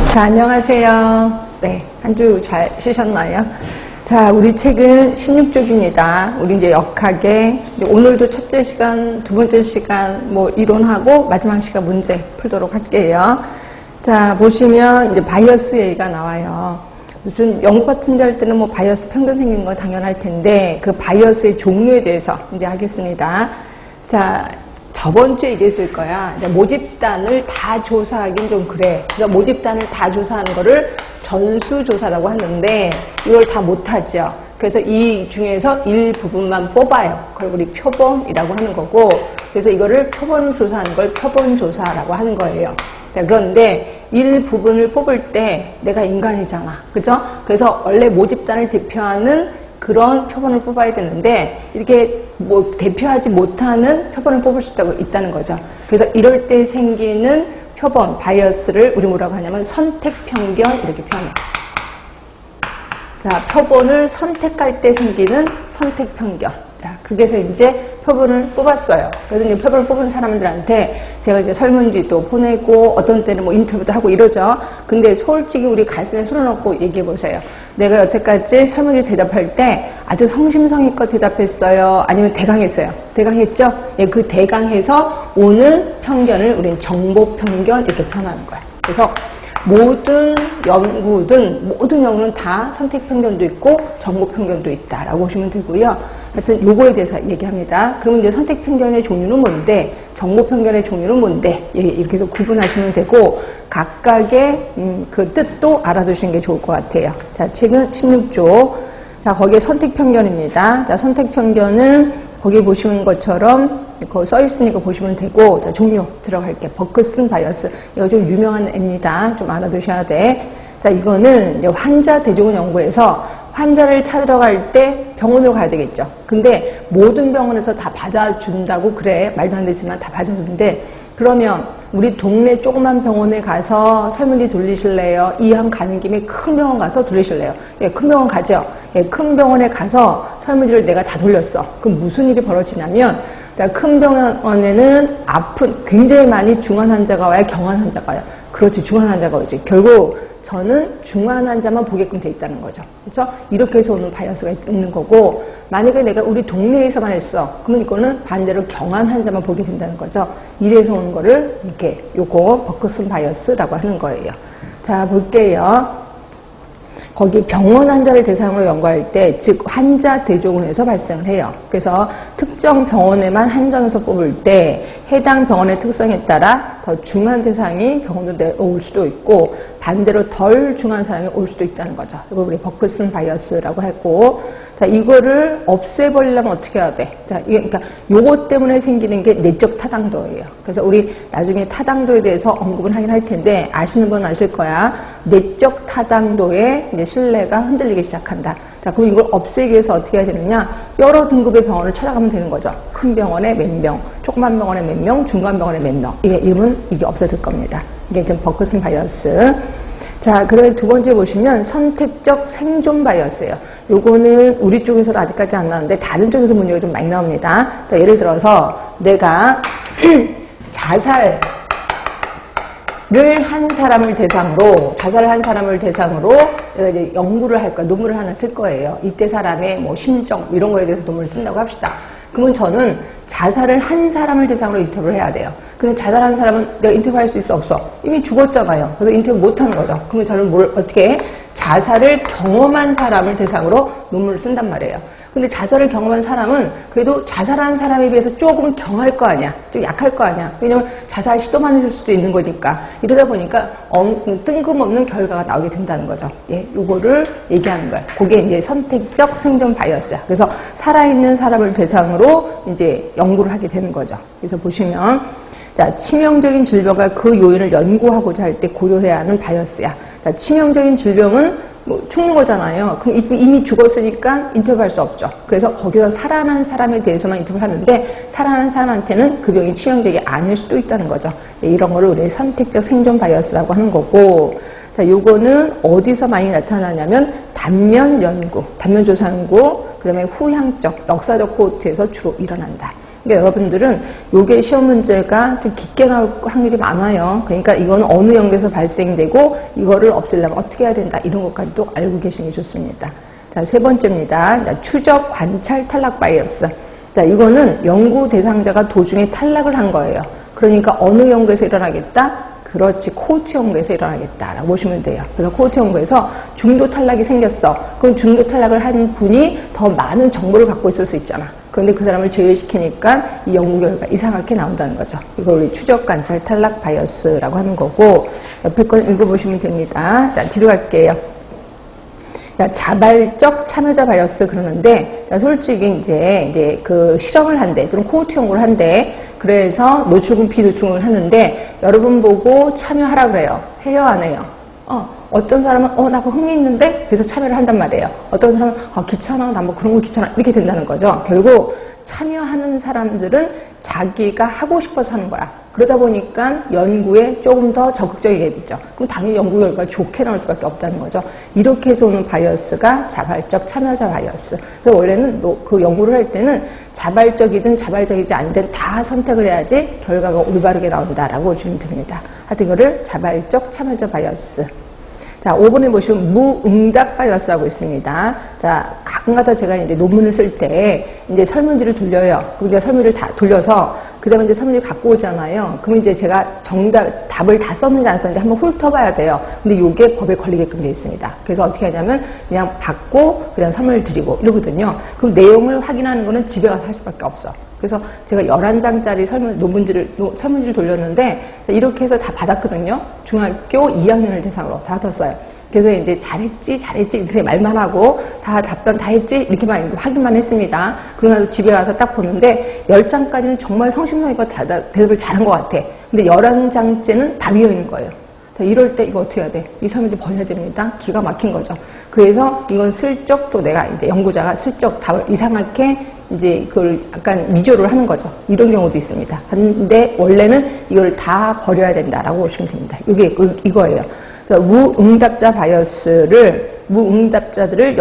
자, 안녕하세요. 네, 한 주 잘 쉬셨나요? 자, 우리 책은 16쪽입니다. 우리 이제 역학에 오늘도 첫째 시간, 두 번째 시간 뭐 이론하고 마지막 시간 문제 풀도록 할게요. 자, 보시면 이제 바이어스 얘기가 나와요. 무슨 연구 같은 데 할 때는 뭐 바이어스 편견 생기는 건 당연할 텐데 그 바이어스의 종류에 대해서 이제 하겠습니다. 자, 저번 주에 얘기했을 거야. 이제 모집단을 다 조사하긴 좀 그래. 그래서 모집단을 다 조사하는 거를 전수조사라고 하는데 이걸 다 못하죠. 그래서 이 중에서 일부분만 뽑아요. 그걸 우리 표본이라고 하는 거고, 그래서 이거를 표본을 조사하는 걸 표본조사라고 하는 거예요. 자, 그런데 일부분을 뽑을 때 내가 인간이잖아. 그죠? 그래서 원래 모집단을 대표하는 그런 표본을 뽑아야 되는데 이렇게 뭐 대표하지 못하는 표본을 뽑을 수 있다는 거죠. 그래서 이럴 때 생기는 표본, 바이어스를 우리 뭐라고 하냐면 선택편견 이렇게 표현해요. 자, 표본을 선택할 때 생기는 선택편견. 자, 그래서 이제 표본을 뽑았어요. 그래서 이제 표본을 뽑은 사람들한테 제가 이제 설문지도 보내고 어떤 때는 뭐 인터뷰도 하고 이러죠. 근데 솔직히 우리 가슴에 손을 얹고 얘기해 보세요. 내가 여태까지 설문지 대답할 때 아주 성심성의껏 대답했어요? 아니면 대강했어요? 대강했죠? 예, 그 대강해서 오는 편견을 우리는 정보편견 이렇게 표현하는 거예요. 그래서 모든 연구는 다 선택편견도 있고 정보편견도 있다라고 보시면 되고요. 하여튼 요거에 대해서 얘기합니다. 그러면 이제 선택편견의 종류는 뭔데, 정보편견의 종류는 뭔데, 이렇게 해서 구분하시면 되고 각각의 그 뜻도 알아두시는 게 좋을 것 같아요. 자, 책은 16조. 자, 거기에 선택편견입니다. 자, 선택편견은 거기 보시는 것처럼 거기 써 있으니까 보시면 되고, 자, 종류 들어갈게요. 버크슨 바이어스. 이거 좀 유명한 애입니다. 좀 알아두셔야 돼. 자, 이거는 이제 환자 대조군 연구에서 환자를 찾으러 갈 때 병원으로 가야 되겠죠. 근데 모든 병원에서 다 받아준다고 그래. 말도 안 되지만 다 받아주는데 그러면 우리 동네 조그만 병원에 가서 설문지 돌리실래요? 이왕 가는 김에 큰 병원 가서 돌리실래요? 예, 큰 병원 가죠. 예, 큰 병원에 가서 설문지를 내가 다 돌렸어. 그럼 무슨 일이 벌어지냐면 큰 병원에는 굉장히 많이 중환 환자가 와요? 경환 환자가 와요? 그렇지, 중환 환자가 오지. 결국 저는 중환 환자만 보게끔 돼 있다는 거죠. 그렇죠? 이렇게 해서 오는 바이어스가 있는 거고, 만약에 내가 우리 동네에서만 했어. 그러면 이거는 반대로 경환 환자만 보게 된다는 거죠. 이래서 오는 거를 이렇게 요거 버크슨 바이어스라고 하는 거예요. 자, 볼게요. 거기 병원 환자를 대상으로 연구할 때, 즉 환자 대조군에서 발생을 해요. 그래서 특정 병원에만 한정해서 뽑을 때 해당 병원의 특성에 따라 더 중한 대상이 병원으로 올 수도 있고 반대로 덜 중한 사람이 올 수도 있다는 거죠. 이걸 우리 버크슨 바이어스라고 했고, 자, 이거를 없애버리려면 어떻게 해야 돼? 자, 그러니까 요것 때문에 생기는 게 내적 타당도예요. 그래서 우리 나중에 타당도에 대해서 언급을 하긴 할 텐데 아시는 분 아실 거야. 내적 타당도에 이제 신뢰가 흔들리기 시작한다. 자, 그럼 이걸 없애기 위해서 어떻게 해야 되느냐? 여러 등급의 병원을 찾아가면 되는 거죠. 큰 병원에 몇 명, 조그만 병원에 몇 명, 중간 병원에 몇 명. 이게 없어질 겁니다. 이게 좀 버크슨 바이어스. 자, 그러면 두 번째 보시면 선택적 생존 바이어스예요. 요거는 우리 쪽에서는 아직까지 안 나왔는데 다른 쪽에서 문제가 좀 많이 나옵니다. 예를 들어서 내가 자살을 한 사람을 대상으로 내가 이제 연구를 할 거야. 논문을 하나 쓸 거예요. 이때 사람의 뭐 심정 이런 거에 대해서 논문을 쓴다고 합시다. 그러면 저는 자살을 한 사람을 대상으로 인터뷰를 해야 돼요. 근데 자살한 사람은 내가 인터뷰할 수 있어 없어? 이미 죽었잖아요. 그래서 인터뷰 못 하는 거죠. 그러면 저는 어떻게 해? 자살을 경험한 사람을 대상으로 논문을 쓴단 말이에요. 근데 자살을 경험한 사람은 그래도 자살한 사람에 비해서 조금 경할 거 아니야. 좀 약할 거 아니야. 왜냐면 자살 시도만 했을 수도 있는 거니까. 이러다 보니까 뜬금없는 결과가 나오게 된다는 거죠. 예, 요거를 얘기하는 거야. 그게 이제 선택적 생존 바이어스야. 그래서 살아있는 사람을 대상으로 이제 연구를 하게 되는 거죠. 그래서 보시면 자, 치명적인 질병과 그 요인을 연구하고자 할 때 고려해야 하는 바이어스야. 자, 치명적인 질병은 뭐 죽는 거잖아요. 그럼 이미 죽었으니까 인터뷰할 수 없죠. 그래서 거기서 살아난 사람에 대해서만 인터뷰하는데 살아난 사람한테는 그 병이 치명적이 아닐 수도 있다는 거죠. 이런 거를 우리 선택적 생존 바이어스라고 하는 거고, 자, 요거는 어디서 많이 나타나냐면 단면 연구, 단면 조사 연구, 그 다음에 후향적, 역사적 코호트에서 주로 일어난다. 그러니까 여러분들은 요게 시험 문제가 좀 깊게 나올 확률이 많아요. 그러니까 이건 어느 연구에서 발생되고 이거를 없애려면 어떻게 해야 된다. 이런 것까지도 알고 계시는 게 좋습니다. 자, 세 번째입니다. 자, 추적 관찰 탈락 바이어스. 자, 이거는 연구 대상자가 도중에 탈락을 한 거예요. 그러니까 어느 연구에서 일어나겠다? 그렇지, 코호트 연구에서 일어나겠다라고 보시면 돼요. 그래서 코호트 연구에서 중도 탈락이 생겼어. 그럼 중도 탈락을 한 분이 더 많은 정보를 갖고 있을 수 있잖아. 그런데 그 사람을 제외시키니까 이 연구 결과가 이상하게 나온다는 거죠. 이걸 우리 추적 관찰 탈락 바이어스라고 하는 거고, 옆에 건 읽어보시면 됩니다. 자, 뒤로 갈게요. 자, 자발적 참여자 바이어스 그러는데, 자, 솔직히 이제 그 실험을 한대, 또는 코호트 연구를 한대. 그래서 노출군 비노출군을 하는데, 여러분 보고 참여하라 그래요. 해요, 안 해요? 어떤 사람은, 나 그거 흥미 있는데? 그래서 참여를 한단 말이에요. 어떤 사람은, 귀찮아, 나 뭐 그런 거 귀찮아. 이렇게 된다는 거죠. 결국, 참여하는 사람들은 자기가 하고 싶어서 하는 거야. 그러다 보니까 연구에 조금 더 적극적이게 되죠. 그럼 당연히 연구 결과가 좋게 나올 수밖에 없다는 거죠. 이렇게 해서 오는 바이어스가 자발적 참여자 바이어스. 그래서 원래는 그 연구를 할 때는 자발적이든 자발적이지 않든 다 선택을 해야지 결과가 올바르게 나온다라고 보시면 됩니다. 하여튼 이거를 자발적 참여자 바이어스. 자, 5번에 보시면 무응답 바이어스라고 있습니다. 자, 가끔가다 제가 이제 논문을 쓸 때 이제 설문지를 돌려요. 그러니까 설문지를 다 돌려서 그다음에 이제 설문지를 갖고 오잖아요. 그러면 이제 제가 답을 다 썼는지 안 썼는지 한번 훑어봐야 돼요. 근데 이게 법에 걸리게끔 되어 있습니다. 그래서 어떻게 하냐면 그냥 받고 그냥 선물을 드리고 이러거든요. 그럼 내용을 확인하는 거는 집에 가서 할 수밖에 없어. 그래서 제가 11장짜리 설문지를 돌렸는데 이렇게 해서 다 받았거든요. 중학교 2학년을 대상으로 다 받았어요. 그래서 이제 잘했지 이렇게 말만 하고 다 답변 다 했지 이렇게만 확인만 했습니다. 그러고 나서 집에 와서 딱 보는데 10장까지는 정말 성심성의껏 대답을 잘한 것 같아. 근데 11장째는 다 비어있는 거예요. 이럴 때 이거 어떻게 해야 돼? 이 설문지 버려야 됩니다. 기가 막힌 거죠. 그래서 이건 슬쩍 또 내가 이제 연구자가 슬쩍 답을 이상하게 이제 그걸 약간 위조를 하는 거죠. 이런 경우도 있습니다. 근데 원래는 이걸 다 버려야 된다라고 보시면 됩니다. 이게 이거예요. 무응답자 바이어스를 무응답자들을